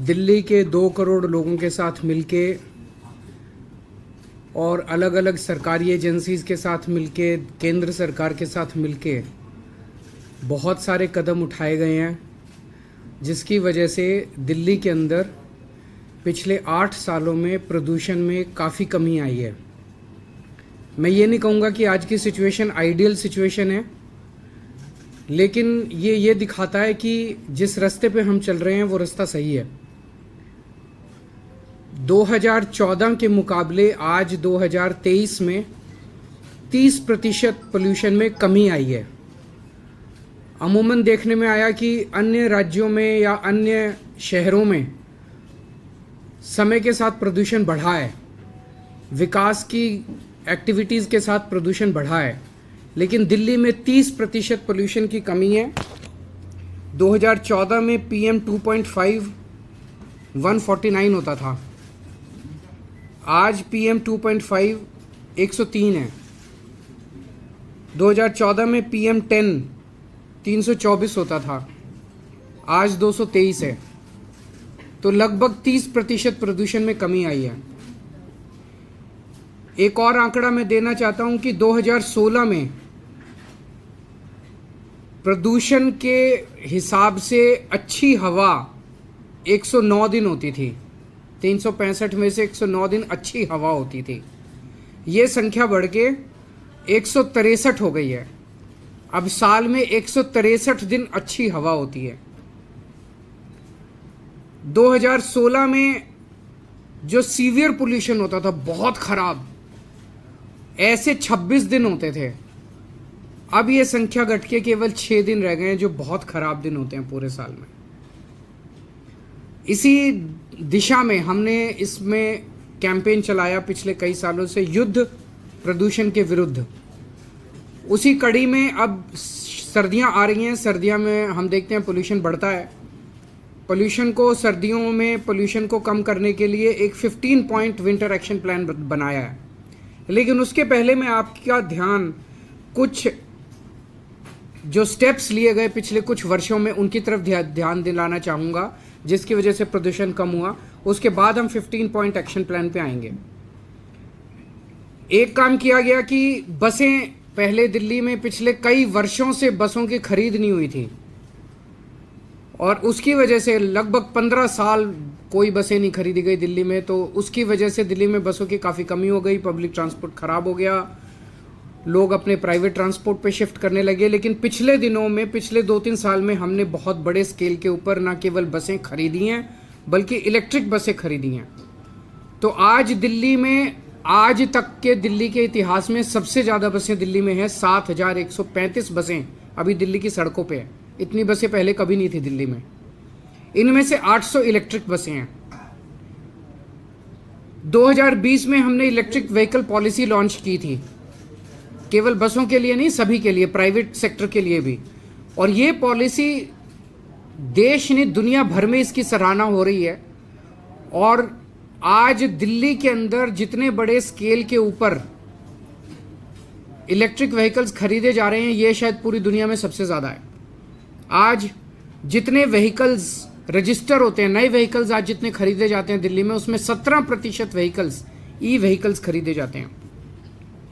दिल्ली के 2 करोड़ लोगों के साथ मिलके और अलग अलग सरकारी एजेंसीज़ के साथ मिलके, केंद्र सरकार के साथ मिलके बहुत सारे कदम उठाए गए हैं, जिसकी वजह से दिल्ली के अंदर पिछले 8 सालों में प्रदूषण में काफ़ी कमी आई है। मैं ये नहीं कहूँगा कि आज की सिचुएशन आइडियल सिचुएशन है, लेकिन ये दिखाता है कि जिस रास्ते पे हम चल रहे हैं वो रास्ता सही है। 2014 के मुकाबले आज 2023 में 30% पोल्यूशन में कमी आई है। अमूमन देखने में आया कि अन्य राज्यों में या अन्य शहरों में समय के साथ प्रदूषण बढ़ा है, विकास की एक्टिविटीज़ के साथ प्रदूषण बढ़ा है, लेकिन दिल्ली में 30% पोल्यूशन की कमी है। 2014 में PM 2.5 149 होता था, आज PM 2.5 103 है। 2014 में PM 10 324 होता था, आज 223 है। तो लगभग 30% प्रदूषण में कमी आई है। एक और आंकड़ा मैं देना चाहता हूं कि 2016 में प्रदूषण के हिसाब से अच्छी हवा 109 दिन होती थी। 365 में से 109 दिन अच्छी हवा होती थी। ये संख्या बढ़ के 163 हो गई है। अब साल में 163 दिन अच्छी हवा होती है। 2016 में जो सीवियर पोल्यूशन होता था, बहुत खराब, ऐसे 26 दिन होते थे। अब ये संख्या घट के केवल 6 दिन रह गए हैं, जो बहुत खराब दिन होते हैं पूरे साल में। इसी दिशा में हमने इसमें कैंपेन चलाया पिछले कई सालों से, युद्ध प्रदूषण के विरुद्ध। उसी कड़ी में अब सर्दियां आ रही हैं। सर्दियों में हम देखते हैं पोल्यूशन बढ़ता है। पोल्यूशन को सर्दियों में पोल्यूशन को कम करने के लिए एक 15 पॉइंट विंटर एक्शन प्लान बनाया है। लेकिन उसके पहले मैं आपका ध्यान कुछ जो स्टेप्स लिए गए पिछले कुछ वर्षों में उनकी तरफ ध्यान दिलाना चाहूँगा, जिसकी वजह से प्रदूषण कम हुआ। उसके बाद हम 15 पॉइंट एक्शन प्लान पे आएंगे। एक काम किया गया कि बसें, पहले दिल्ली में पिछले कई वर्षों से बसों की खरीद नहीं हुई थी और उसकी वजह से लगभग 15 साल कोई बसें नहीं खरीदी गई दिल्ली में। तो उसकी वजह से दिल्ली में बसों की काफ़ी कमी हो गई, पब्लिक ट्रांसपोर्ट खराब हो गया, लोग अपने प्राइवेट ट्रांसपोर्ट पे शिफ्ट करने लगे। लेकिन पिछले दिनों में, पिछले 2-3 साल में हमने बहुत बड़े स्केल के ऊपर ना केवल बसें खरीदी हैं बल्कि इलेक्ट्रिक बसें खरीदी हैं। तो आज दिल्ली में, आज तक के दिल्ली के इतिहास में सबसे ज़्यादा बसें दिल्ली में हैं। 7135 बसें अभी दिल्ली की सड़कों पे हैं। इतनी बसें पहले कभी नहीं थी दिल्ली में। इनमें से 800 इलेक्ट्रिक बसें हैं। 2020 में हमने इलेक्ट्रिक व्हीकल पॉलिसी लॉन्च की थी, केवल बसों के लिए नहीं, सभी के लिए, प्राइवेट सेक्टर के लिए भी। और ये पॉलिसी देश ने, दुनिया भर में इसकी सराहना हो रही है। और आज दिल्ली के अंदर जितने बड़े स्केल के ऊपर इलेक्ट्रिक व्हीकल्स खरीदे जा रहे हैं, ये शायद पूरी दुनिया में सबसे ज़्यादा है। आज जितने व्हीकल्स रजिस्टर होते हैं, नए व्हीकल्स आज जितने खरीदे जाते हैं दिल्ली में, उसमें 17% व्हीकल्स ई व्हीकल्स खरीदे जाते हैं।